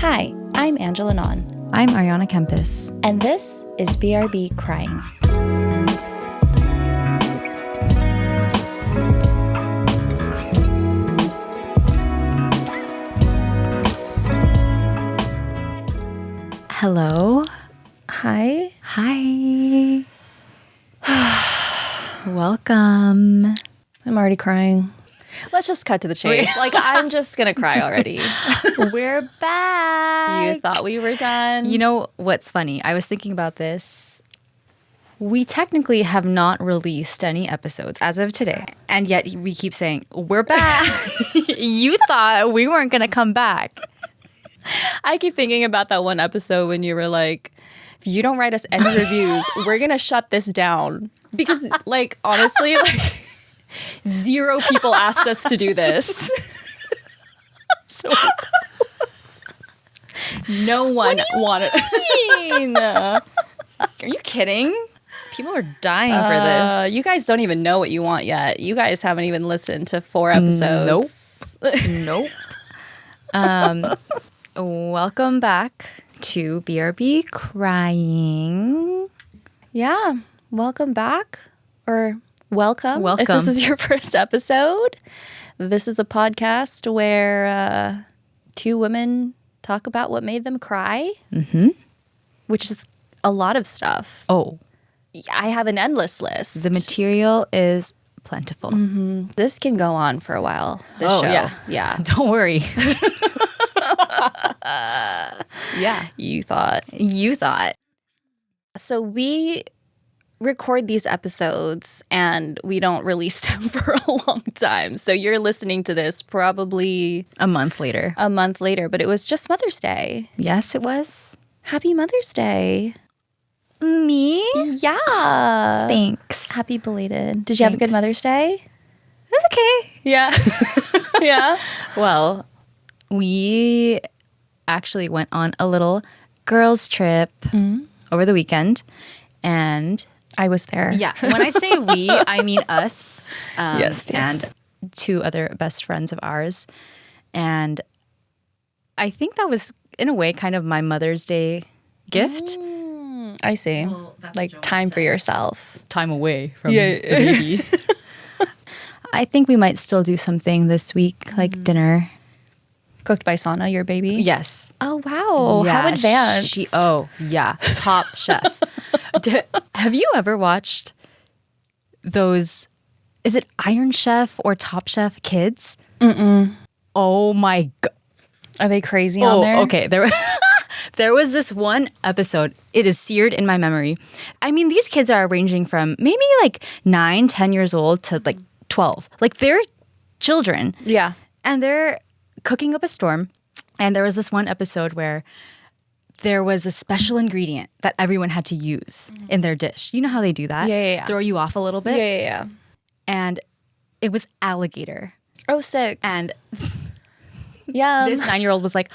Hi, I'm Angela Non. I'm Ariana Kempis. And this is BRB Crying. Hello. Hi. Hi. Welcome. I'm already crying. Let's just cut to the chase. I'm just going to cry already. We're back. You thought we were done? You know what's funny? I was thinking about this. We technically have not released any episodes as of today. And yet we keep saying, we're back. You thought we weren't going to come back. I keep thinking about that one episode when you were like, if you don't write us any reviews, we're going to shut this down. Because, honestly, zero people asked us to do this. So no one wanted. Are you kidding? People are dying for this. You guys don't even know what you want yet. You guys haven't even listened to 4 episodes. Nope. Welcome back to BRB Crying. Yeah. Welcome back. Or welcome. Welcome. If this is your first episode. This is a podcast where 2 women talk about what made them cry. Mm-hmm. Which is a lot of stuff. Oh. I have an endless list. The material is plentiful. Mm-hmm. This can go on for a while. This show. Yeah. Don't worry. Yeah. You thought. So we record these episodes and we don't release them for a long time. So you're listening to this probably a month later, but it was just Mother's Day. Yes, it was. Happy Mother's Day. Me? Yeah. Thanks. Happy belated. Did you have a good Mother's Day? It was okay. Yeah. Yeah. Well, we actually went on a little girls' trip over the weekend, and I was there. Yeah. When I say we, I mean us. Yes. And 2 other best friends of ours. And I think that was, in a way, kind of my Mother's Day gift. I see. Well, time for yourself. Time away from the baby. I think we might still do something this week, like dinner. Cooked by Sana, your baby? Yes. Oh, wow. Yeah, how advanced. Top chef. Have you ever watched those, is it Iron Chef or Top Chef Kids? Mm-mm. Oh my God. Are they crazy on there? Okay. There was this one episode. It is seared in my memory. I mean, these kids are ranging from maybe 9, 10 years old to 12. They're children. Yeah. And they're cooking up a storm. And there was this one episode where there was a special ingredient that everyone had to use in their dish. You know how they do that? Yeah. Throw you off a little bit? Yeah. And it was alligator. Oh, sick. And this 9-year-old was like,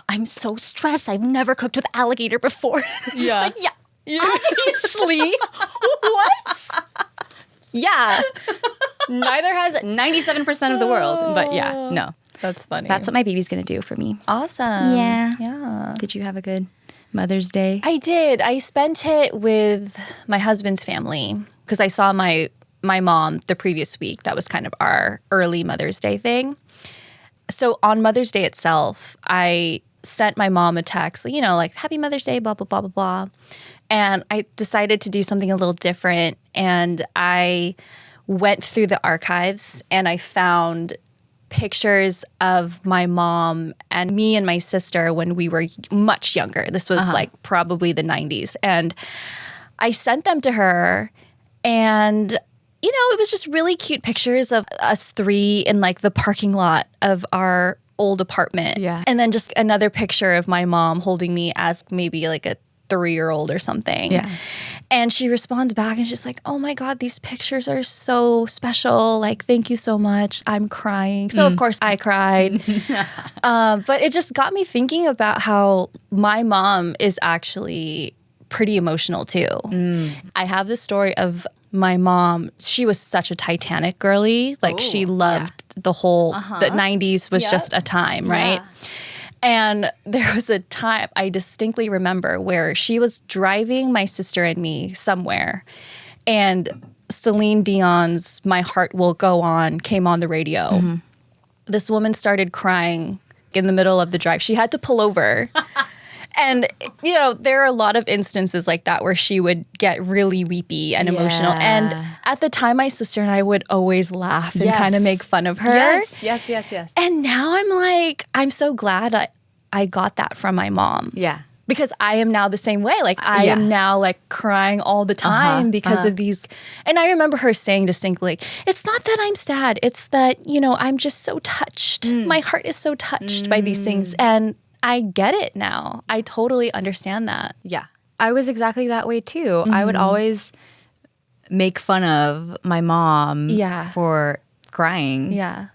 I'm so stressed. I've never cooked with alligator before. Yeah. Obviously. What? Yeah. Neither has 97% of the world. But yeah, no. That's funny. That's what my baby's going to do for me. Awesome. Yeah. Did you have a good Mother's Day? I did. I spent it with my husband's family because I saw my mom the previous week. That was kind of our early Mother's Day thing. So on Mother's Day itself, I sent my mom a text, Happy Mother's Day, blah, blah, blah, blah, blah. And I decided to do something a little different. And I went through the archives and I found pictures of my mom and me and my sister when we were much younger. This was probably the 90s. And I sent them to her and it was just really cute pictures of us 3 in the parking lot of our old apartment. Yeah. And then just another picture of my mom holding me as maybe a 3-year-old or something. Yeah. And she responds back and she's like, oh my God, these pictures are so special. Thank you so much. I'm crying. So of course I cried. But it just got me thinking about how my mom is actually pretty emotional too. I have this story of my mom. She was such a Titanic girly. She loved the whole, the 90s was just a time, right? And there was a time I distinctly remember where she was driving my sister and me somewhere, and Celine Dion's "My Heart Will Go On" came on the radio. Mm-hmm. This woman started crying in the middle of the drive. She had to pull over. And, you know, there are a lot of instances like that where she would get really weepy and emotional. And at the time, my sister and I would always laugh and kind of make fun of her. Yes. And now I'm like, I'm so glad I got that from my mom. Yeah. Because I am now the same way. Like, I am now, like, crying all the time because of these. And I remember her saying distinctly, it's not that I'm sad. It's that, you know, I'm just so touched. My heart is so touched by these things. And I get it now. I totally understand that. Yeah. I was exactly that way too. Mm-hmm. I would always make fun of my mom for crying. Yeah.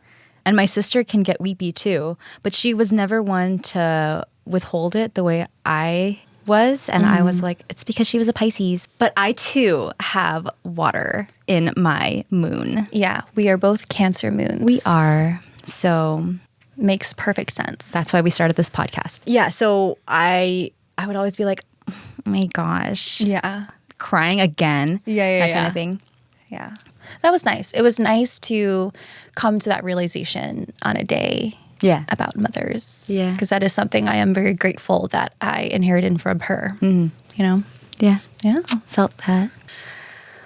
And my sister can get weepy too, but she was never one to withhold it the way I was. And I was like, it's because she was a Pisces. But I too have water in my moon. Yeah. We are both Cancer moons. We are. So makes perfect sense. That's why we started this podcast. Yeah, so I would always be like, oh my gosh. Yeah. Crying again. That kind of thing. Yeah. That was nice. It was nice to come to that realization on a day about mothers. Yeah. Because that is something I am very grateful that I inherited from her. You know? Yeah. Yeah. Felt that.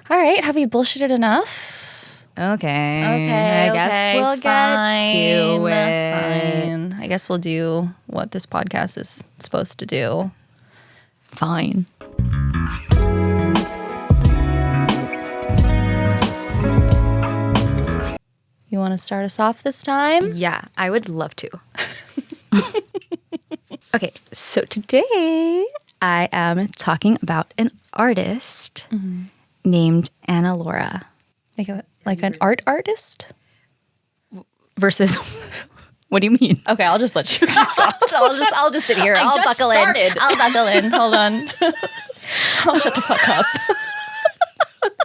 All right. Have we bullshitted enough? Okay. I guess we'll get to it. Fine. I guess we'll do what this podcast is supposed to do. Fine. You want to start us off this time? Yeah, I would love to. Okay, so today I am talking about an artist named Anna Laura. Like an art artist? Versus, what do you mean? Okay, I'll just let you. I'll just sit here. I'll buckle in. Hold on. I'll shut the fuck up.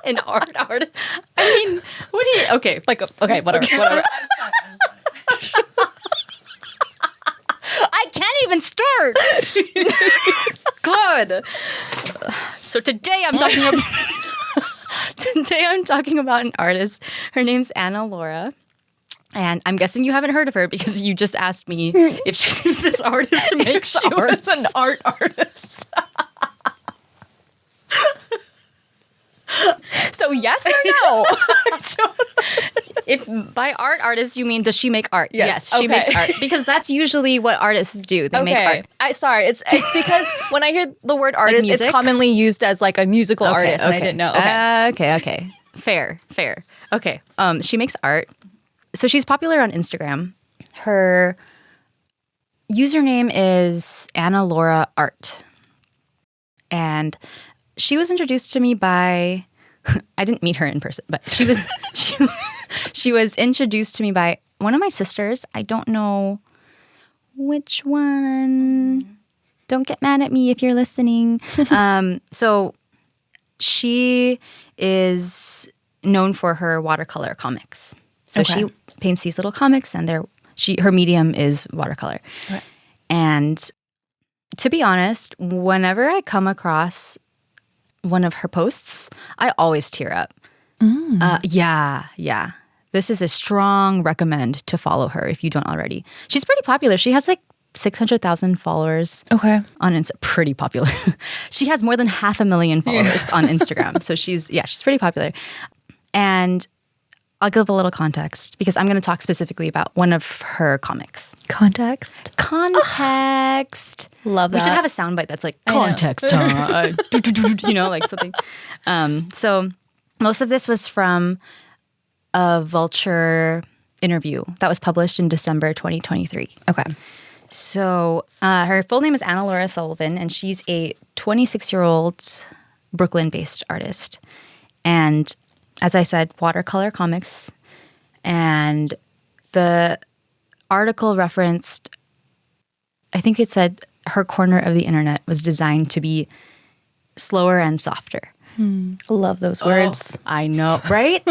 An art artist? I mean, what do you? Okay, okay, whatever. I can't even start. God. So today I'm talking about. Today I'm talking about an artist. Her name's Anna Laura. And I'm guessing you haven't heard of her because you just asked me if this artist makes art. It's an art artist. So yes or no? If by art artist you mean does she make art? Yes, she makes art. Because that's usually what artists do. They make art. It's because when I hear the word artist, like it's commonly used as like a musical artist, and I didn't know. Okay. Fair. Okay. She makes art. So she's popular on Instagram. Her username is Anna Laura Art. And she was introduced to me by, I didn't meet her in person, but she was introduced to me by one of my sisters. I don't know which one. Don't get mad at me if you're listening. So she is known for her watercolor comics. So she paints these little comics, and her medium is watercolor. Okay. And to be honest, whenever I come across one of her posts, I always tear up. Yeah. This is a strong recommend to follow her if you don't already. She's pretty popular. She has like 600,000 followers on Instagram. Pretty popular. She has more than 500,000 followers on Instagram. So she's pretty popular. And I'll give a little context because I'm going to talk specifically about one of her comics. Context. Love that. We should have a soundbite that's like context. Like something. So most of this was from a Vulture interview that was published in December 2023. Okay. So her full name is Anna Laura Sullivan, and she's a 26-year-old Brooklyn-based artist. And as I said, watercolor comics. And the article referenced, I think it said her corner of the internet was designed to be slower and softer. Love those words. I know, right?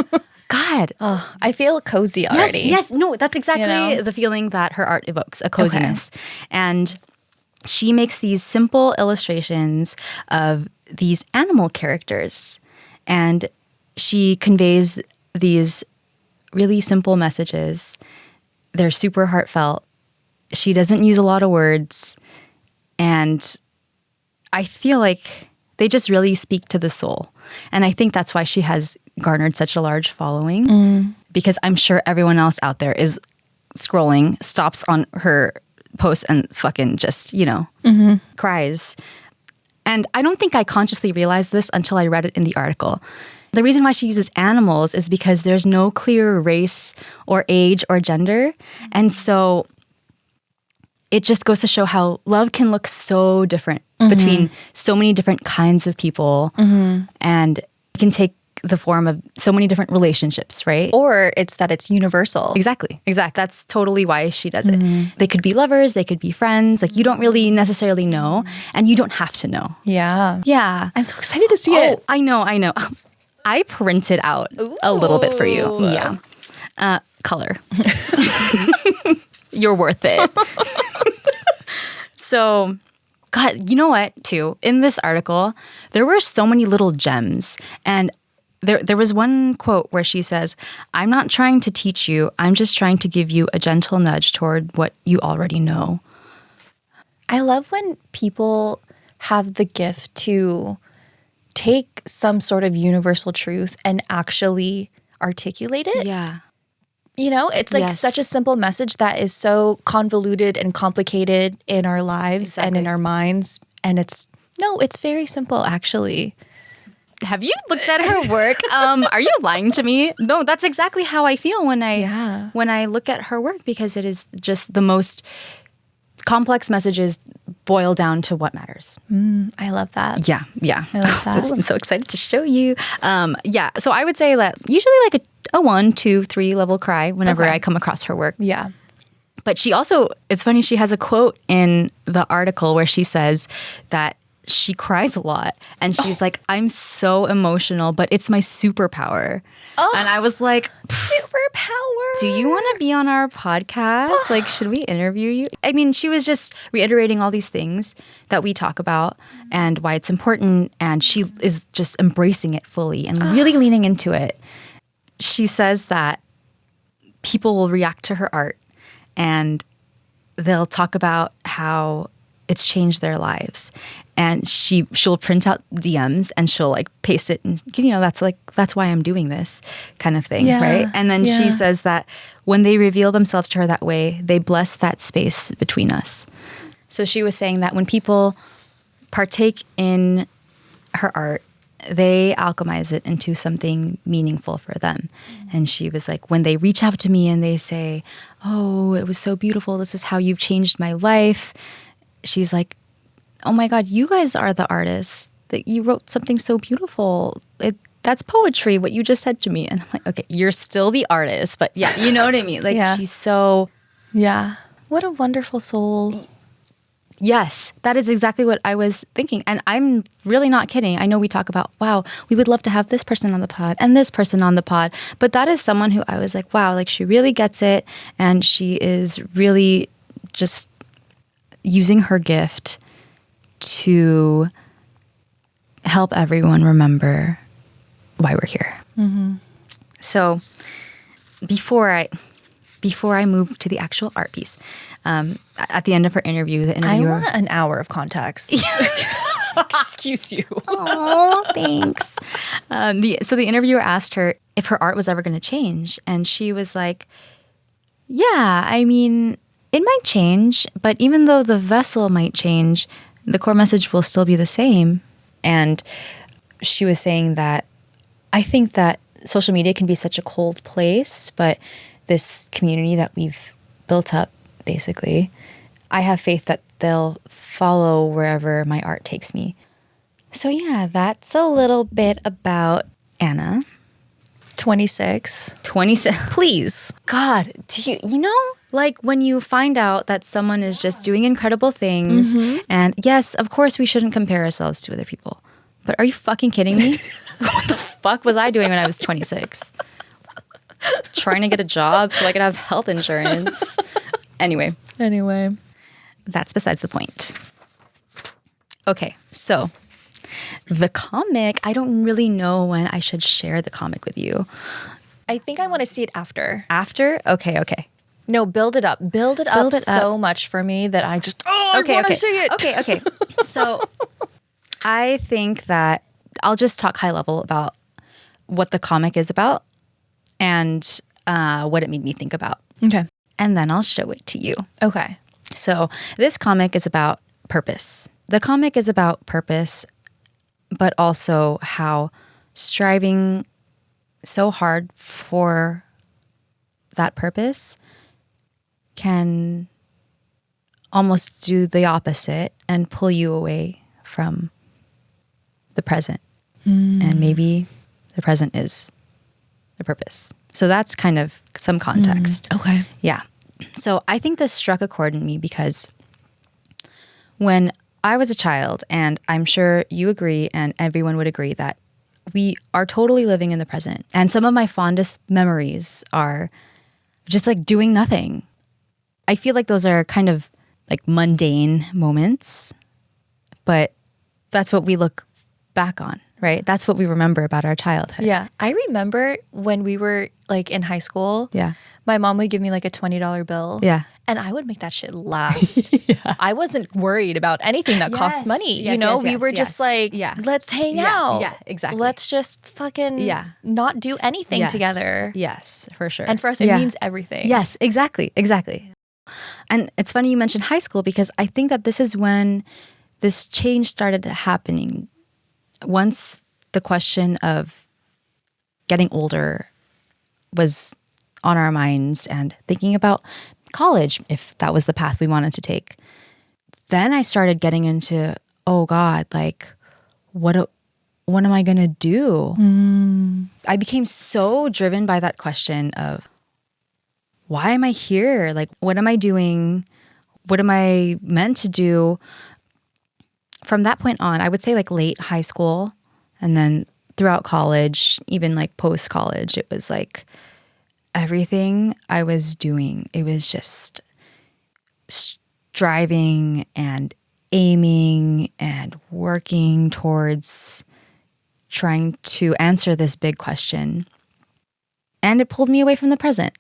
God. Oh, I feel cozy already. Yes. No, that's exactly the feeling that her art evokes, a coziness. Okay. And she makes these simple illustrations of these animal characters. And she conveys these really simple messages. They're super heartfelt. She doesn't use a lot of words. And I feel like they just really speak to the soul. And I think that's why she has garnered such a large following, because I'm sure everyone else out there is scrolling, stops on her post and fucking just, cries. And I don't think I consciously realized this until I read it in the article. The reason why she uses animals is because there's no clear race or age or gender. And so it just goes to show how love can look so different between so many different kinds of people, and it can take the form of so many different relationships, right? Or it's that it's universal. Exactly. That's totally why she does it. They could be lovers, they could be friends. Like, you don't really necessarily know, and you don't have to know. Yeah. Yeah. I'm so excited to see it. I know. I printed out a little bit for you. Yeah. Color. You're worth it. So, God, you know what, too? In this article, there were so many little gems. And there was one quote where she says, "I'm not trying to teach you. I'm just trying to give you a gentle nudge toward what you already know." I love when people have the gift to take some sort of universal truth and actually articulate it. Yeah. It's like such a simple message that is so convoluted and complicated in our lives and in our minds. And it's very simple, actually. Have you looked at her work? Are you lying to me? No, that's exactly how I feel when I look at her work, because it is just the most complex messages boil down to what matters. I love that. Yeah. I love that. Ooh, I'm so excited to show you. So I would say that usually like a 1, 2, 3 level cry whenever I come across her work. Yeah. But she also, it's funny, she has a quote in the article where she says that she cries a lot. And she's like, "I'm so emotional, but it's my superpower." And I was like, superpower. Do you want to be on our podcast? Like, should we interview you? I mean, she was just reiterating all these things that we talk about and why it's important. And she is just embracing it fully and really leaning into it. She says that people will react to her art and they'll talk about how it's changed their lives. And she'll print out DMs and she'll like paste it, and that's why I'm doing this kind of thing, right? And then she says that when they reveal themselves to her that way, they bless that space between us. So she was saying that when people partake in her art, they alchemize it into something meaningful for them. And she was like, when they reach out to me and they say, "Oh, it was so beautiful. This is how you've changed my life." She's like, "Oh my God, you guys are the artists. That you wrote something so beautiful. That's poetry, what you just said to me." And I'm like, okay, you're still the artist, but yeah, you know what I mean? Like, she's so... Yeah. What a wonderful soul. Yes, that is exactly what I was thinking. And I'm really not kidding. I know we talk about, wow, we would love to have this person on the pod and this person on the pod. But that is someone who I was like, wow, like she really gets it. And she is really just using her gift to help everyone remember why we're here. So before I move to the actual art piece, at the end of her interview, the interviewer... I want an hour of context. Excuse you. Oh, thanks. So the interviewer asked her if her art was ever going to change. And she was like, yeah, I mean, it might change, but even though the vessel might change, the core message will still be the same. And she was saying that I think that social media can be such a cold place, but this community that we've built up, basically, I have faith that they'll follow wherever my art takes me. So yeah, that's a little bit about Anna. 26. Please. God, do you know, like when you find out that someone is just doing incredible things, and yes, of course we shouldn't compare ourselves to other people. But are you fucking kidding me? What the fuck was I doing when I was 26? trying to get a job so I could have health insurance. Anyway, that's besides the point. Okay, so the comic, I don't really know when I should share the comic with you. I think I want to see it after. After? Okay. No, build it up. Build it up so much for me that I just, I want to see it. Okay. So I think that I'll just talk high level about what the comic is about and what it made me think about. Okay. And then I'll show it to you. Okay. So this comic is about purpose. The comic is about purpose, but also how striving so hard for that purpose can almost do the opposite and pull you away from the present. And maybe the present is the purpose. So that's kind of some context. Okay. Yeah. So I think this struck a chord in me because when I was a child, and I'm sure you agree and everyone would agree that we are totally living in the present. And some of my fondest memories are just like doing nothing. I feel like those are kind of like mundane moments, but that's what we look back on, right? That's what we remember about our childhood. Yeah. I remember when we were like in high school, Yeah. my mom would give me like a $20 bill. Yeah. And I would make that shit last. I wasn't worried about anything that cost money. We were just like, let's hang out. Yeah, exactly. Let's just fucking not do anything together. Yes, for sure. And for us, it means everything. Yes, exactly. And it's funny you mentioned high school because I think that this is when this change started happening. Once the question of getting older was on our minds and thinking about college, if that was the path we wanted to take, then I started getting into, oh God, like what am I gonna do? I became so driven by that question of why am I here? Like, what am I doing? What am I meant to do? From that point on, I would say like late high school and then throughout college, even like post-college, it was like everything I was doing, it was just striving and aiming and working towards trying to answer this big question. And it pulled me away from the present.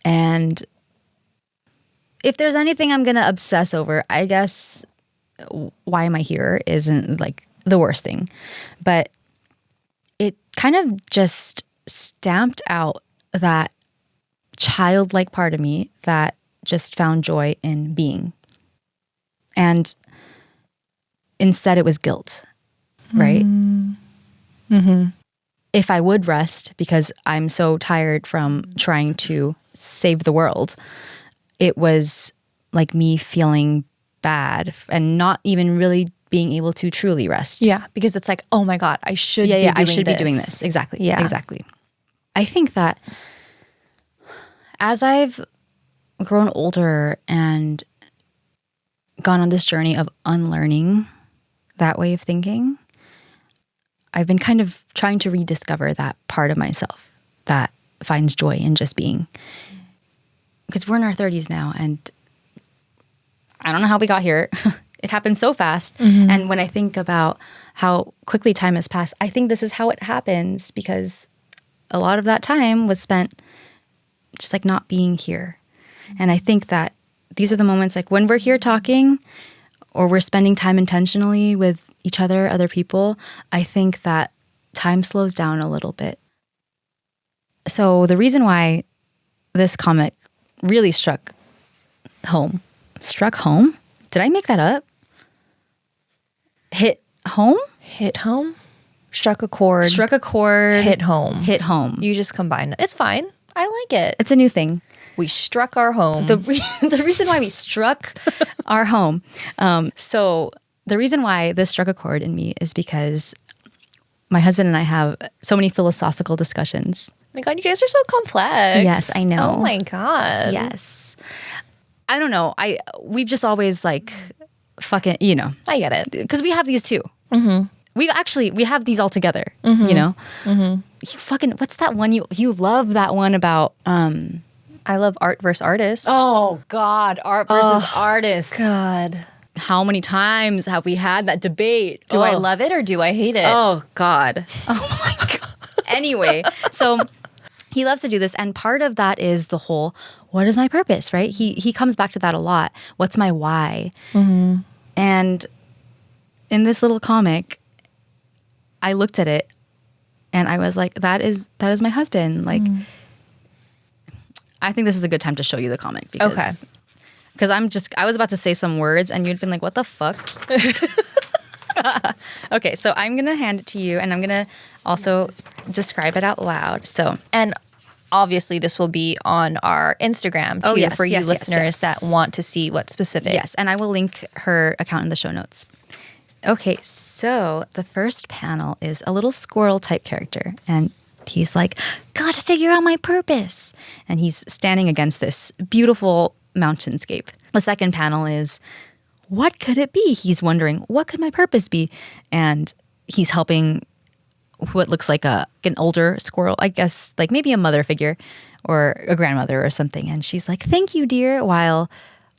And if there's anything I'm going to obsess over, I guess why am I here isn't like the worst thing. But it kind of just stamped out that childlike part of me that just found joy in being. And instead it was guilt, right? Mm-hmm. If I would rest because I'm so tired from trying to save the world, it was like me feeling bad and not even really being able to truly rest. Yeah, because it's like, oh my God, I should be doing this. Exactly. Yeah. Exactly. I think that as I've grown older and gone on this journey of unlearning that way of thinking, I've been kind of trying to rediscover that part of myself that finds joy in just being. Because we're in our 30s now, and I don't know how we got here. It happened so fast. Mm-hmm. And when I think about how quickly time has passed, I think this is how it happens because a lot of that time was spent just like not being here. And I think that these are the moments like when we're here talking or we're spending time intentionally with each other, other people, I think that time slows down a little bit. So the reason why this comic really struck home? Did I make that up? Hit home? Hit home? Struck a chord. Hit home. You just combine it. It's fine. I like it. It's a new thing. We struck our home. The reason why we struck our home. So the reason why this struck a chord in me is because my husband and I have so many philosophical discussions. Oh my God, you guys are so complex. Yes, I know. Oh my God. Yes. I don't know. We've just always like fucking, I get it. Because we have these too. Mm-hmm. we have these all together, you know? You fucking, what's that one? You love that one about, I love art versus artist. oh God, art versus artist. God. How many times have we had that debate? Do I love it or do I hate it? Oh God. Oh my God. Anyway, so he loves to do this. And part of that is the whole, what is my purpose, right? He comes back to that a lot. What's my why? And in this little comic, I looked at it and I was like, that is my husband. Like, I think this is a good time to show you the comic. Because I was about to say some words and you'd been like, what the fuck? Okay, so I'm going to hand it to you and I'm going to also describe it out loud. So, and obviously this will be on our Instagram too for you listeners that want to see what's specific. Yes, and I will link her account in the show notes. Okay, so the first panel is a little squirrel type character and he's like, gotta figure out my purpose. And he's standing against this beautiful mountainscape. The second panel is, what could it be? He's wondering, what could my purpose be? And he's helping what looks like an older squirrel, I guess, like maybe a mother figure or a grandmother or something. And she's like, thank you, dear, while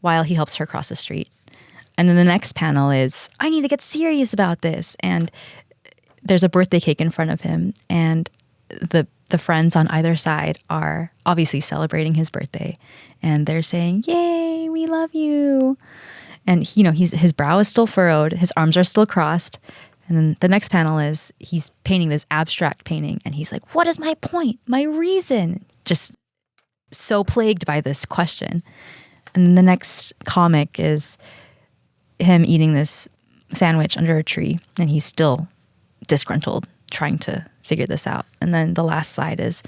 he helps her cross the street. And then the next panel is, I need to get serious about this. And there's a birthday cake in front of him. And the friends on either side are obviously celebrating his birthday. And they're saying, yay, we love you. And, his brow is still furrowed. His arms are still crossed. And then the next panel is he's painting this abstract painting. And he's like, what is my point? My reason? Just so plagued by this question. And then the next comic is him eating this sandwich under a tree. And he's still disgruntled, trying to figure this out. And then the last slide is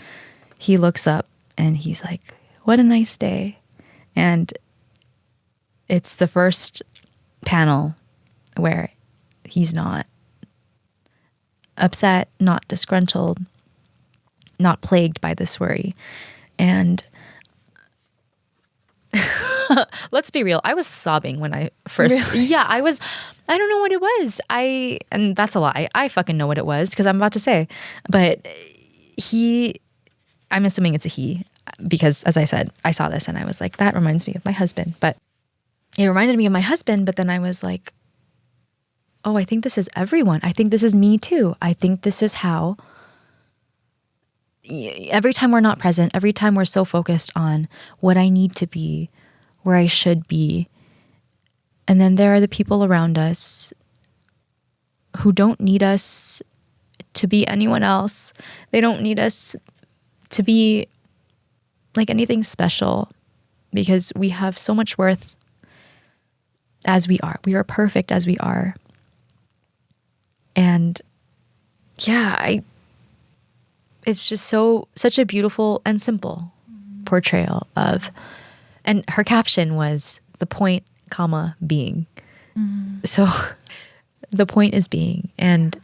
he looks up and he's like, what a nice day. And it's the first panel where he's not upset, not disgruntled, not plagued by this worry. And let's be real, I was sobbing when I first, Really? yeah, I don't know what it was. And that's a lie. I fucking know what it was because I'm about to say, but I'm assuming it's a he because as I said, I saw this and I was like, that reminds me of my husband, but it reminded me of my husband. But then I was like, oh, I think this is everyone. I think this is me too. I think this is how every time we're not present, every time we're so focused on what I need to be, where I should be. And then there are the people around us who don't need us to be anyone else. They don't need us to be like anything special because we have so much worth as we are. We are perfect as we are. And yeah, it's just such a beautiful and simple portrayal of, and her caption was the point, comma, being. So the point is being, and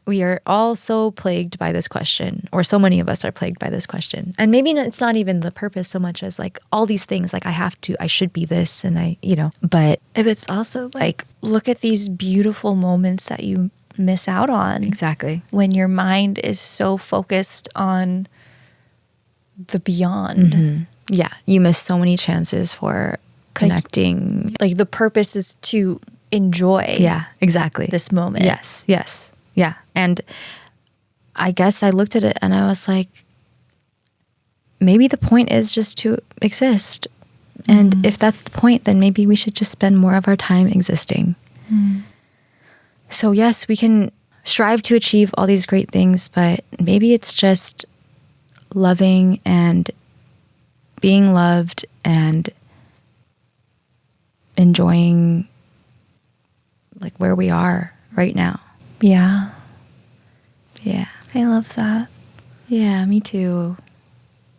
we are all so plagued by this question, or so many of us are plagued by this question. And maybe it's not even the purpose so much as like all these things, like I should be this, and but it's also like, look at these beautiful moments that you miss out on. Exactly. When your mind is so focused on the beyond. Yeah, you miss so many chances for connecting. Like the purpose is to enjoy. Yeah, exactly. This moment. Yes. Yeah. And I guess I looked at it and I was like, maybe the point is just to exist. And if that's the point, then maybe we should just spend more of our time existing. So yes, we can strive to achieve all these great things, but maybe it's just loving and being loved and enjoying like where we are right now. Yeah. Yeah. I love that. Yeah, me too.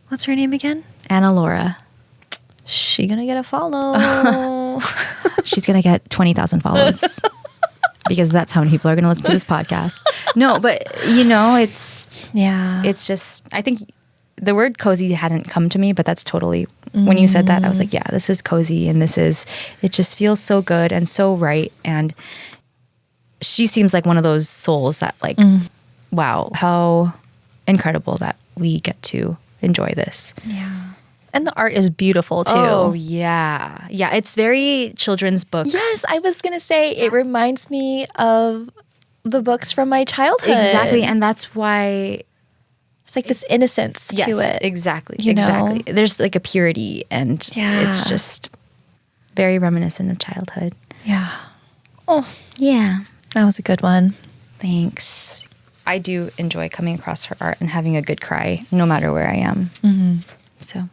What's her name again? Anna Laura. She gonna get a follow. She's gonna get 20,000 follows because that's how many people are gonna listen to this podcast. No, but it's just, I think the word cozy hadn't come to me, but that's totally, when you said that, I was like, yeah, this is cozy, and it just feels so good and so right. And she seems like one of those souls that like, wow, how incredible that we get to enjoy this. Yeah. And the art is beautiful too. Oh, yeah. Yeah, it's very children's book. Yes, I was going to say it reminds me of the books from my childhood. Exactly. And that's why it's like this innocence to it. Exactly. You know? Exactly. There's like a purity and it's just very reminiscent of childhood. Yeah. Oh, Yeah. that was a good one. Thanks. I do enjoy coming across her art and having a good cry no matter where I am. So,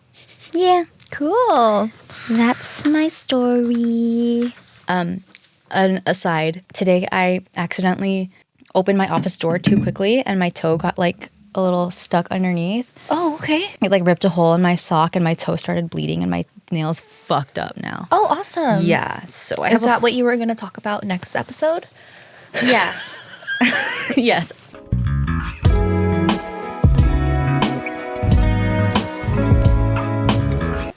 yeah. Cool. That's my story. An aside, today I accidentally opened my office door too quickly and my toe got like a little stuck underneath. Oh, okay. It like ripped a hole in my sock and my toe started bleeding and my nail's fucked up now. Oh, awesome. Yeah. So Is that what you were going to talk about next episode? Yeah. Yes.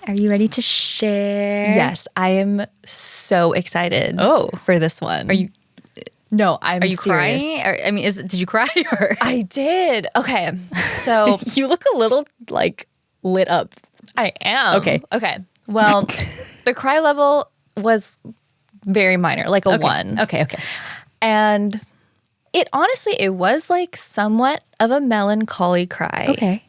Are you ready to share? Yes, I am so excited for this one. Are you? No, I'm Are you serious. crying? Or, I mean, did you cry? Or? I did. Okay, so You look a little like lit up. I am. Okay. Okay. Well, the cry level was very minor, like a 1. Okay. And it honestly, it was like somewhat of a melancholy cry. Okay.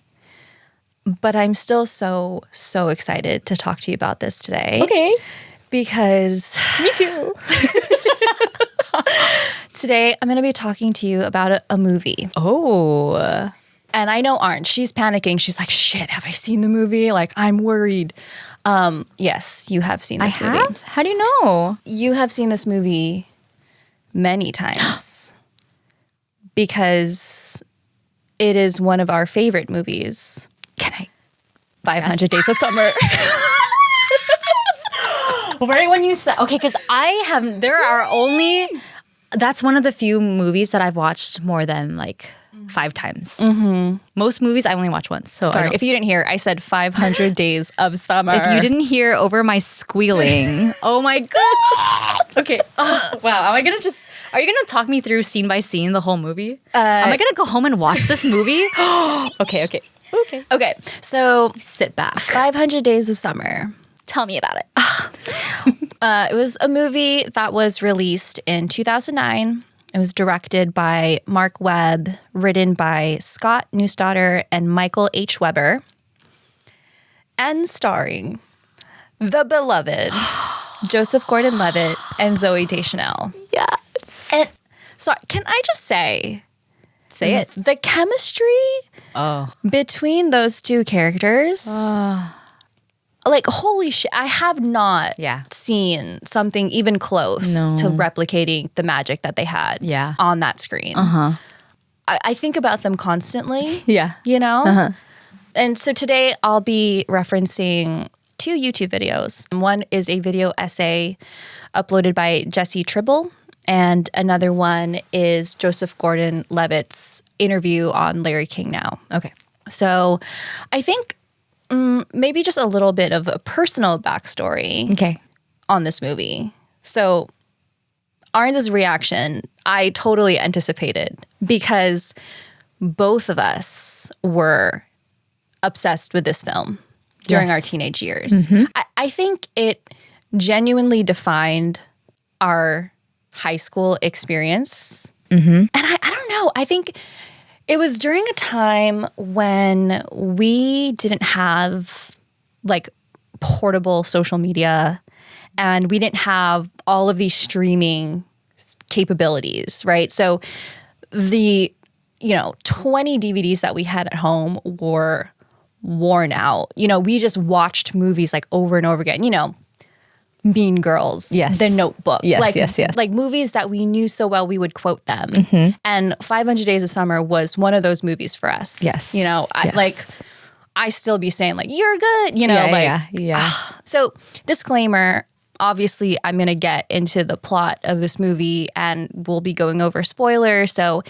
But I'm still so excited to talk to you about this today. Okay. Because Me too. today I'm going to be talking to you about a movie. Oh. And I know Arns, she's panicking. She's like, shit, have I seen the movie? Like, I'm worried. Yes, you have seen this movie. Have? How do you know? You have seen this movie many times because it is one of our favorite movies. Can I? 500 Days of Summer. Right when you said, okay, because that's one of the few movies that I've watched more than like 5 times. Most movies I only watch once. So Sorry, if you didn't hear, I said 500 Days of Summer. if you didn't hear over my squealing, oh my God. Okay. Oh, wow. Are you going to talk me through scene by scene the whole movie? Am I going to go home and watch this movie? Okay. Okay, so Sit back. 500 Days of Summer. Tell me about it. It was a movie that was released in 2009. It was directed by Mark Webb, written by Scott Neustadter and Michael H. Weber, and starring the beloved Joseph Gordon-Levitt and Zooey Deschanel. Yes. And so, can I just say it. the chemistry between those two characters? Like, holy shit, I have not seen something even close to replicating the magic that they had on that screen. I think about them constantly, you know? And so today I'll be referencing 2 YouTube videos. One is a video essay uploaded by Jesse Tribble, and another one is Joseph Gordon-Levitt's interview on Larry King Now. Okay. So I think maybe just a little bit of a personal backstory on this movie. So Arns' reaction, I totally anticipated because both of us were obsessed with this film during our teenage years. I think it genuinely defined our high school experience. And I don't know, I think it was during a time when we didn't have like portable social media and we didn't have all of these streaming capabilities, right? So the, 20 DVDs that we had at home were worn out. We just watched movies like over and over again, Mean Girls, The Notebook. Yes. Like movies that we knew so well we would quote them. And 500 Days of Summer was one of those movies for us. Yes. I still be saying like, you're good, So disclaimer, obviously I'm going to get into the plot of this movie and we'll be going over spoilers. So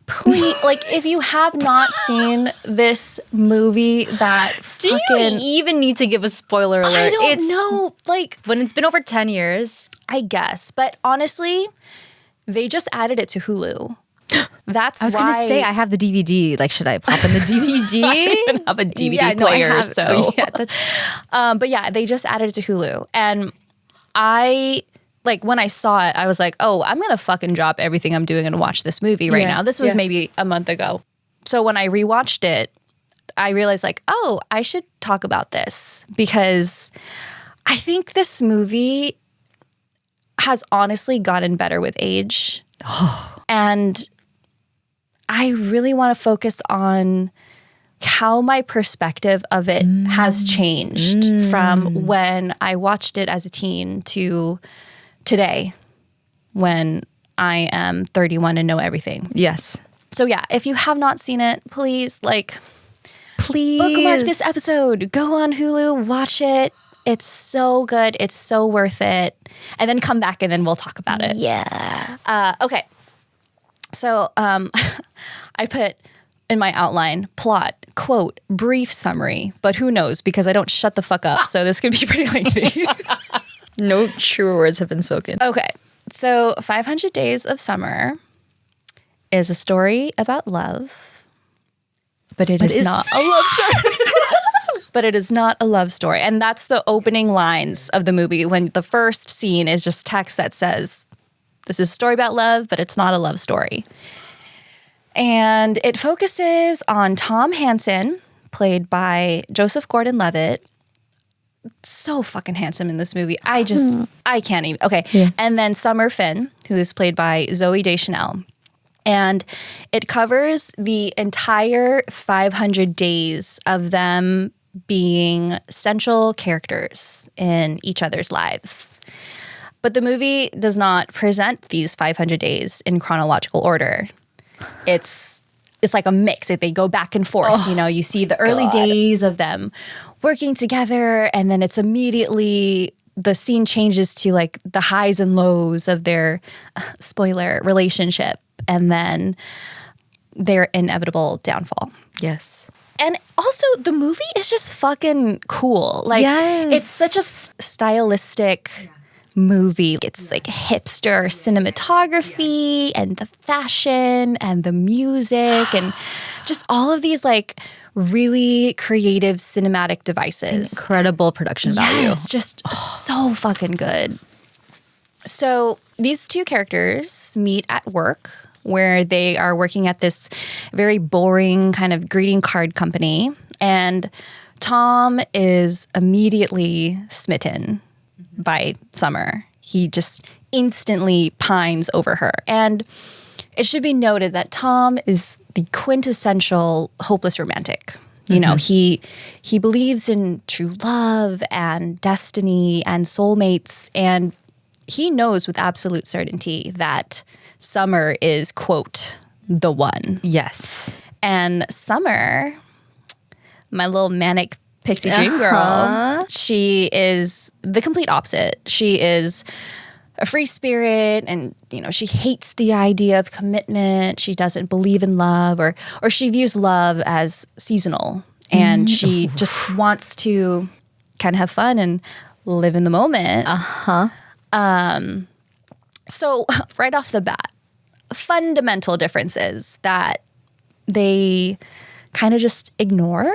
please, if you have not seen this movie Do you even need to give a spoiler alert? I don't know. When it's been over 10 years. I guess. But honestly, They just added it to Hulu. That's I was why going to say I have the DVD. Like, should I pop in the DVD? I don't even have a DVD player, so. But yeah, they just added it to Hulu. And when I saw it, I was like, oh, I'm going to fucking drop everything I'm doing and watch this movie right now. This was maybe a month ago. So when I rewatched it, I realized like, oh, I should talk about this because I think this movie has honestly gotten better with age. And I really want to focus on how my perspective of it has changed from when I watched it as a teen to today when I am 31 and know everything. Yes. So yeah, if you have not seen it, please bookmark this episode. Go on Hulu, watch it. It's so good. It's so worth it. And then come back and then we'll talk about it. Yeah. Okay. So I put in my outline, plot, quote, brief summary, but who knows because I don't shut the fuck up. So this could be pretty lengthy. No true words have been spoken. Okay. So 500 Days of Summer is a story about love, but it is not a love story. But it is not a love story. And that's the opening lines of the movie when the first scene is just text that says, this is a story about love, but it's not a love story. And it focuses on Tom Hansen, played by Joseph Gordon-Levitt. So fucking handsome in this movie. I can't even. Okay. Yeah. And then Summer Finn, who is played by Zooey Deschanel. And it covers the entire 500 days of them being central characters in each other's lives. But the movie does not present these 500 days in chronological order. It's like a mix. They go back and forth. You see the early days of them working together, and then it's immediately the scene changes to like the highs and lows of their spoiler relationship, and then their inevitable downfall. Yes. And also, the movie is just fucking cool. Like, it's such a stylistic movie. It's like hipster cinematography and the fashion and the music and just all of these like really creative cinematic devices. Incredible production value. Yes, just so fucking good. So these two characters meet at work where they are working at this very boring kind of greeting card company. And Tom is immediately smitten by Summer. He just instantly pines over her. And it should be noted that Tom is the quintessential hopeless romantic. He believes in true love and destiny and soulmates, and he knows with absolute certainty that Summer is, quote, the one. Yes. And Summer, my little manic pixie dream girl, she is the complete opposite. She is a free spirit, and she hates the idea of commitment. She doesn't believe in love, or she views love as seasonal, and she just wants to kind of have fun and live in the moment. So right off the bat, fundamental differences that they kind of just ignore.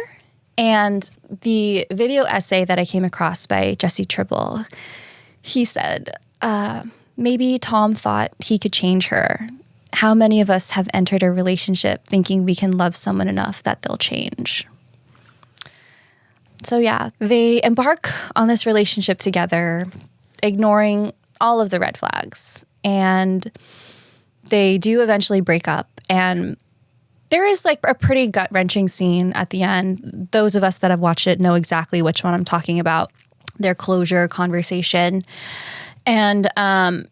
And the video essay that I came across by Jesse Tribble, he said, maybe Tom thought he could change her. How many of us have entered a relationship thinking we can love someone enough that they'll change? So yeah, they embark on this relationship together, ignoring all of the red flags. And they do eventually break up. And there is like a pretty gut-wrenching scene at the end. Those of us that have watched it know exactly which one I'm talking about. Their closure conversation. And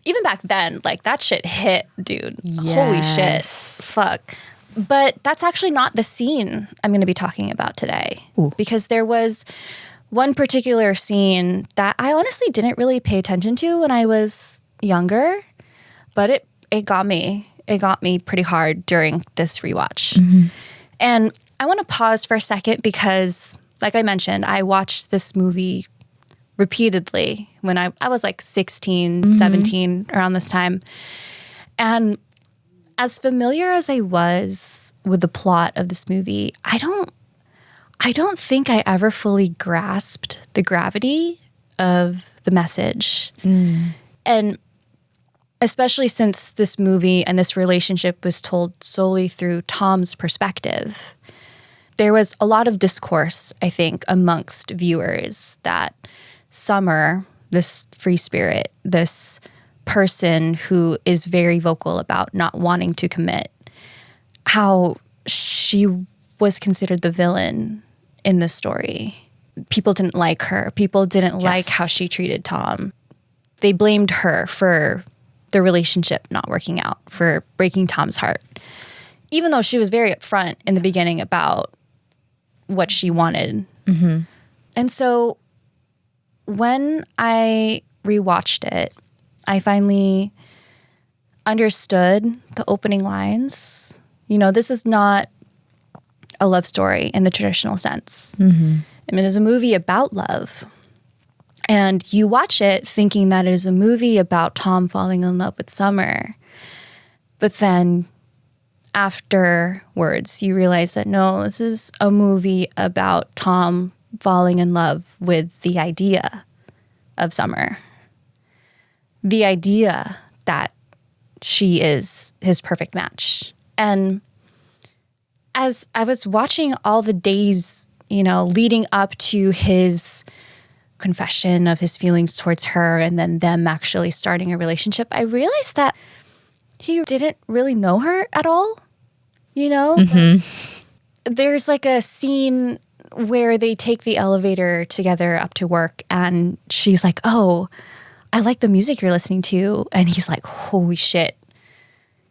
even back then, like that shit hit, dude. Yes. Holy shit. Fuck. But that's actually not the scene I'm going to be talking about today. Ooh. Because there was one particular scene that I honestly didn't really pay attention to when I was younger. But it got me. It got me pretty hard during this rewatch. Mm-hmm. And I want to pause for a second because, like I mentioned, I watched this movie repeatedly when I was like 16, 17, around this time. And as familiar as I was with the plot of this movie, I don't think I ever fully grasped the gravity of the message. And especially since this movie and this relationship was told solely through Tom's perspective, there was a lot of discourse, I think, amongst viewers that Summer, this free spirit, this person who is very vocal about not wanting to commit, how she was considered the villain in this story. People didn't like her. People didn't like how she treated Tom. They blamed her for the relationship not working out, for breaking Tom's heart, even though she was very upfront in the beginning about what she wanted. And so when I rewatched it, I finally understood the opening lines. You know, this is not a love story in the traditional sense. I mean, it's a movie about love. And you watch it thinking that it is a movie about Tom falling in love with Summer. But then afterwards, you realize that no, this is a movie about Tom falling in love with the idea of Summer. The idea that she is his perfect match. And as I was watching all the days, you know, leading up to his confession of his feelings towards her and then them actually starting a relationship, I realized that he didn't really know her at all, you know? There's like a scene where they take the elevator together up to work and she's like, oh, I like the music you're listening to. And he's like, holy shit,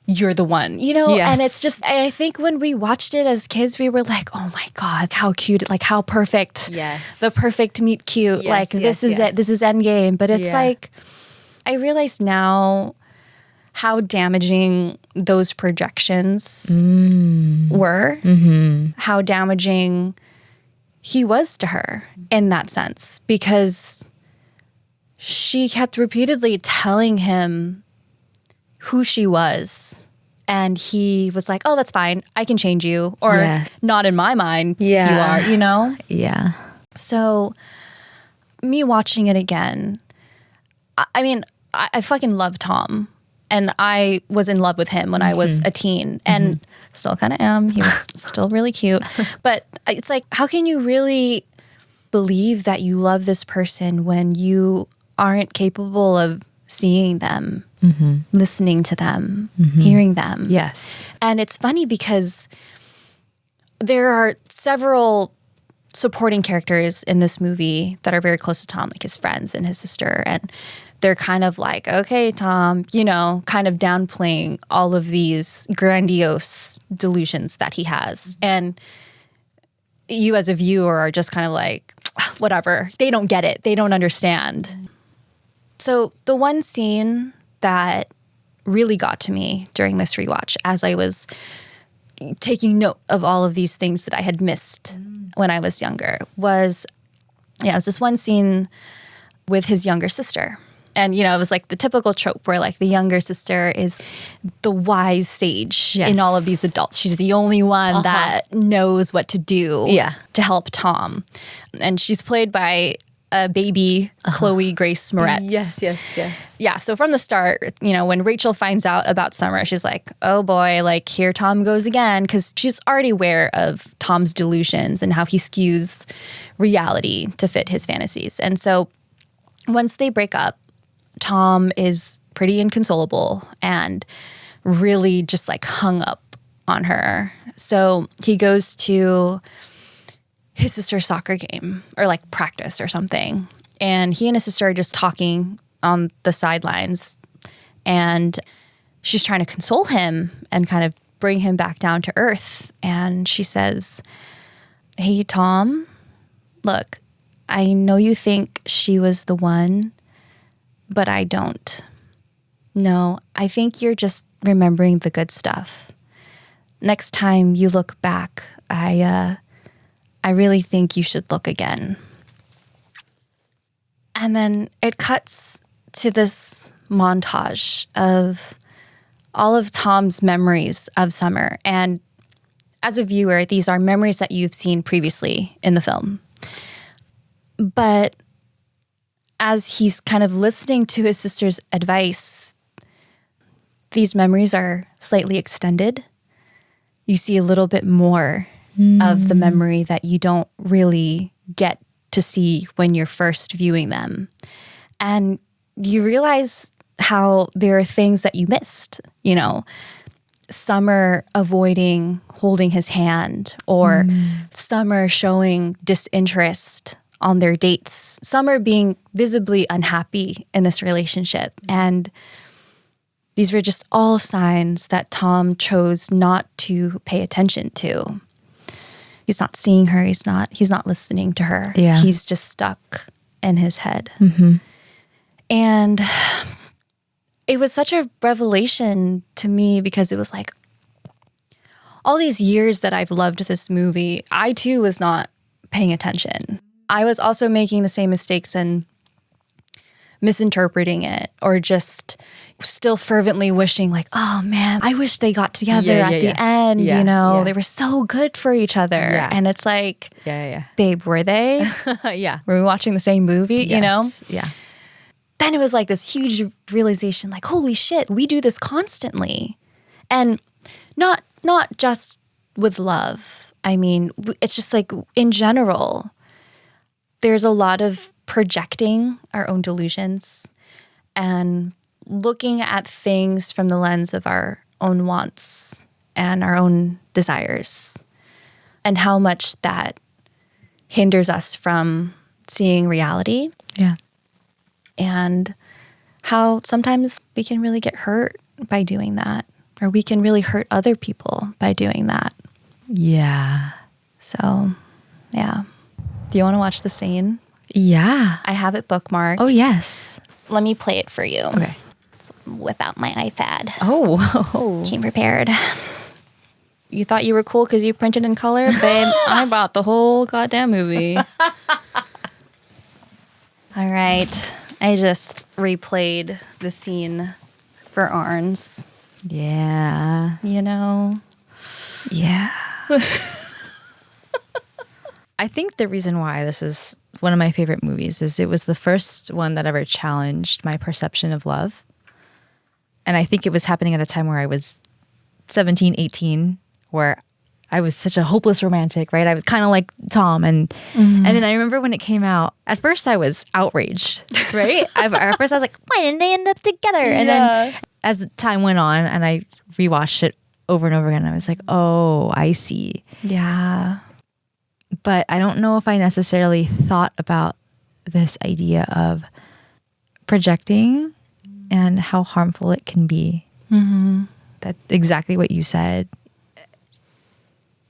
you're the one, you know? Yes. And it's just, I think when we watched it as kids, we were like, oh my God, how cute, like how perfect. Yes. The perfect meet cute. Yes, like this yes, is yes. it. This is endgame. But it's like, I realize now how damaging those projections were, how damaging he was to her in that sense, because she kept repeatedly telling him who she was. And he was like, oh, that's fine. I can change you. Or not in my mind, you are, you know? Yeah. So me watching it again, I mean, I fucking love Tom. And I was in love with him when I was a teen and still kind of am. He was still really cute. But it's like, how can you really believe that you love this person when you aren't capable of seeing them, listening to them, hearing them? Yes. And it's funny because there are several supporting characters in this movie that are very close to Tom, like his friends and his sister. And they're kind of like, okay, Tom, you know, kind of downplaying all of these grandiose delusions that he has. And you as a viewer are just kind of like, whatever. They don't get it. They don't understand. So the one scene that really got to me during this rewatch, as I was taking note of all of these things that I had missed when I was younger, was it was this one scene with his younger sister. And, you know, it was like the typical trope where like the younger sister is the wise sage in all of these adults. She's the only one that knows what to do to help Tom. And she's played by a baby Chloe Grace Moretz. Yes. Yeah, so from the start, you know, when Rachel finds out about Summer, she's like, oh boy, like here Tom goes again, because she's already aware of Tom's delusions and how he skews reality to fit his fantasies. And so once they break up, Tom is pretty inconsolable and really just like hung up on her. So he goes to his sister's soccer game or like practice or something. And he and his sister are just talking on the sidelines. And she's trying to console him and kind of bring him back down to earth. And she says, hey, Tom, look, I know you think she was the one, but I don't. No, I think you're just remembering the good stuff. Next time you look back, I really think you should look again. And then it cuts to this montage of all of Tom's memories of summer. And as a viewer, these are memories that you've seen previously in the film. But as he's kind of listening to his sister's advice, these memories are slightly extended. You see a little bit more of the memory that you don't really get to see when you're first viewing them. And you realize how there are things that you missed, you know, Summer avoiding holding his hand, or Summer showing disinterest on their dates, Summer being visibly unhappy in this relationship. And these were just all signs that Tom chose not to pay attention to. He's not seeing her. He's not listening to her. Yeah. He's just stuck in his head. Mm-hmm. And it was such a revelation to me, because it was like, all these years that I've loved this movie, I too was not paying attention. I was also making the same mistakes and misinterpreting it, or just still fervently wishing like, oh man, I wish they got together at the end, you know, they were so good for each other. Yeah. And it's like, babe, were they? Yeah. Were we watching the same movie, you know? Yeah. Then it was like this huge realization, like, holy shit, we do this constantly. And not just with love. I mean, it's just like in general, there's a lot of projecting our own delusions and looking at things from the lens of our own wants and our own desires, and how much that hinders us from seeing reality. Yeah. And how sometimes we can really get hurt by doing that, or we can really hurt other people by doing that. Yeah. So, yeah. Do you want to watch the scene? Yeah. I have it bookmarked. Oh, yes. Let me play it for you. Okay. Let's whip out my iPad. Oh. Came prepared. You thought you were cool because you printed in color? Babe, I bought the whole goddamn movie. All right. I just replayed the scene for Arns. Yeah. You know? Yeah. I think the reason why this is one of my favorite movies is it was the first one that ever challenged my perception of love. And I think it was happening at a time where I was 17, 18, where I was such a hopeless romantic, right? I was kind of like Tom. And then I remember when it came out, at first I was outraged, right? At first I was like, why didn't they end up together? And then as the time went on and I rewatched it over and over again, I was like, oh, I see. Yeah. But I don't know if I necessarily thought about this idea of projecting and how harmful it can be. Mm-hmm. That's exactly what you said.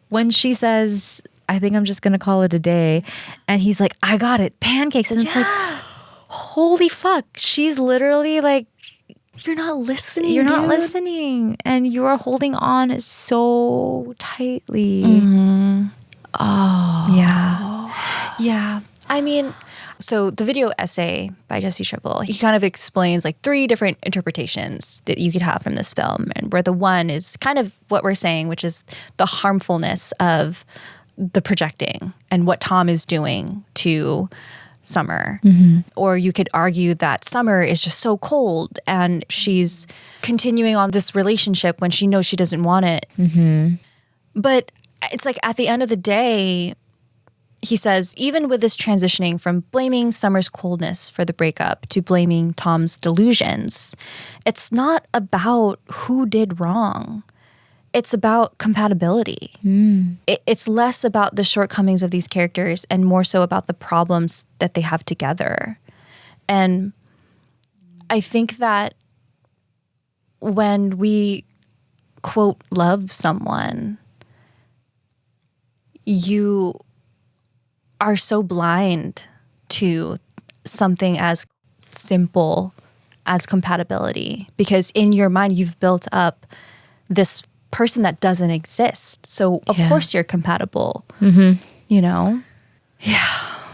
When she says, I think I'm just going to call it a day, and he's like, I got it, pancakes. And it's like, holy fuck. She's literally like, you're not listening, You're not dude. listening. And you are holding on so tightly. Mm-hmm. Oh. Yeah. Yeah. I mean, so the video essay by Jesse Triple, he kind of explains like 3 different interpretations that you could have from this film. And where the one is kind of what we're saying, which is the harmfulness of the projecting and what Tom is doing to Summer. Mm-hmm. Or you could argue that Summer is just so cold and she's continuing on this relationship when she knows she doesn't want it. Mm-hmm. But it's like at the end of the day, he says, even with this transitioning from blaming Summer's coldness for the breakup to blaming Tom's delusions, it's not about who did wrong. It's about compatibility. It's less about the shortcomings of these characters and more so about the problems that they have together. And I think that when we, quote, love someone, you are so blind to something as simple as compatibility, because in your mind you've built up this person that doesn't exist. So of course you're compatible, you know? Yeah.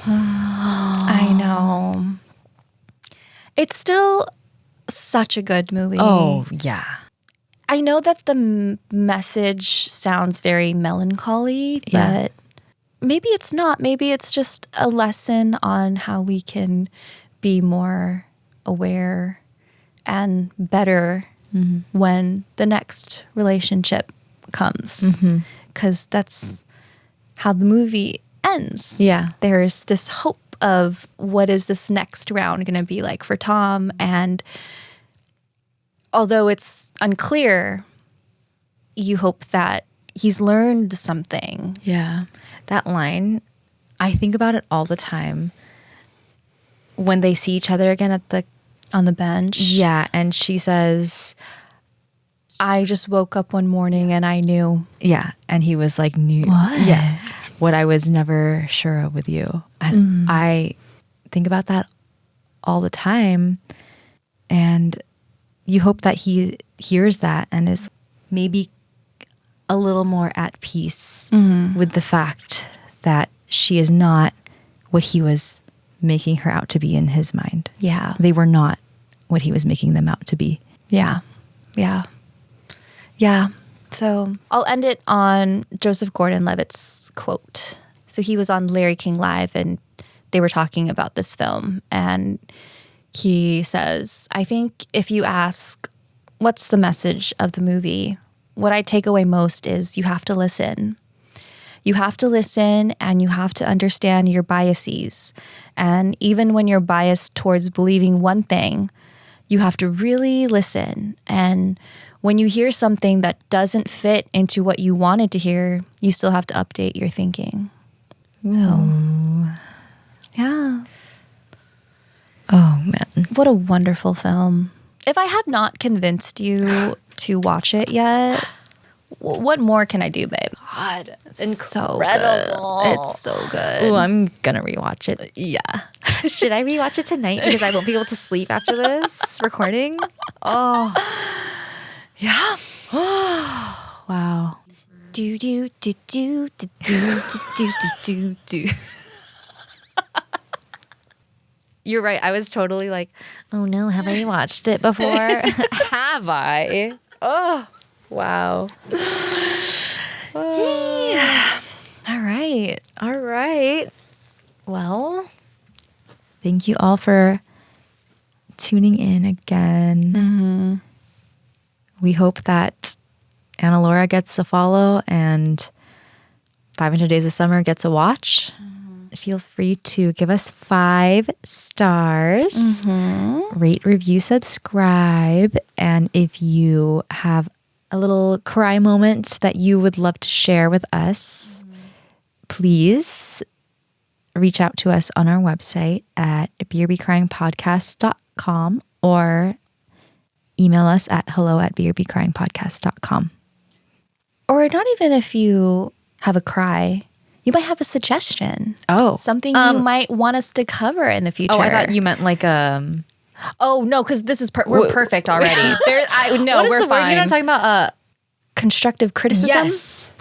I know. It's still such a good movie. Oh, yeah. I know that the message sounds very melancholy, Yeah. but maybe it's not. Maybe it's just a lesson on how we can be more aware and better when the next relationship comes. Because that's how the movie ends. Yeah. There's this hope of what is this next round going to be like for Tom. And although it's unclear, you hope that he's learned something. Yeah. That line, I think about it all the time when they see each other again On the bench. Yeah. And she says, I just woke up one morning and I knew. yeah. And he was like, new. What? Yeah. What I was never sure of with you. And I think about that all the time. And you hope that he hears that and is maybe a little more at peace with the fact that she is not what he was making her out to be in his mind. Yeah. They were not what he was making them out to be. Yeah. Yeah. Yeah. So I'll end it on Joseph Gordon-Levitt's quote. So he was on Larry King Live and they were talking about this film. And he says, I think if you ask, what's the message of the movie? What I take away most is you have to listen. You have to listen and you have to understand your biases. And even when you're biased towards believing one thing, you have to really listen. And when you hear something that doesn't fit into what you wanted to hear, you still have to update your thinking. Oh. Yeah. Oh, man. What a wonderful film. If I have not convinced you to watch it yet, what more can I do, babe? God, It's so incredible. good. It's so good. Ooh, I'm gonna rewatch it. Yeah. Should I rewatch it tonight because I won't be able to sleep after this recording? Oh, Yeah. wow. Do do do do do do do do do. You're right. I was totally like, oh no, have I watched it before? Have I? Oh, wow. Oh. All right. All right. Well, thank you all for tuning in again. We hope that Anna Laura gets a follow and 500 Days of Summer gets a watch. Feel free to give us 5 stars, rate, review, subscribe. And if you have a little cry moment that you would love to share with us, please reach out to us on our website at brbcryingpodcast.com or email us at hello@brbcryingpodcast.com. Or not even if you have a cry, you might have a suggestion. Oh. Something you might want us to cover in the future. Oh, I thought you meant like Oh, no, because this is we're perfect already. No, what is we're the fine. word? You know what I'm talking about? Constructive criticism? Yes.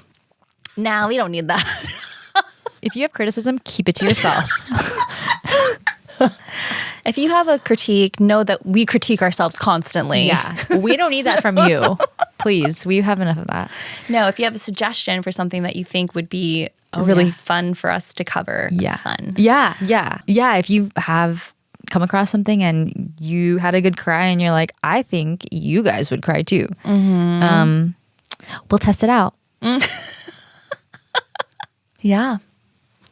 Nah, we don't need that. If you have criticism, keep it to yourself. If you have a critique, know that we critique ourselves constantly. Yeah. We don't need that from you. Please. We have enough of that. No, if you have a suggestion for something that you think would be really fun for us to cover. Yeah. Fun. Yeah. Yeah. Yeah. If you have come across something and you had a good cry and you're like, I think you guys would cry too. We'll test it out. Yeah.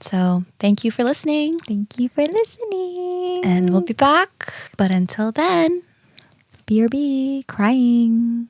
So thank you for listening. Thank you for listening. And we'll be back. But until then, BRB crying.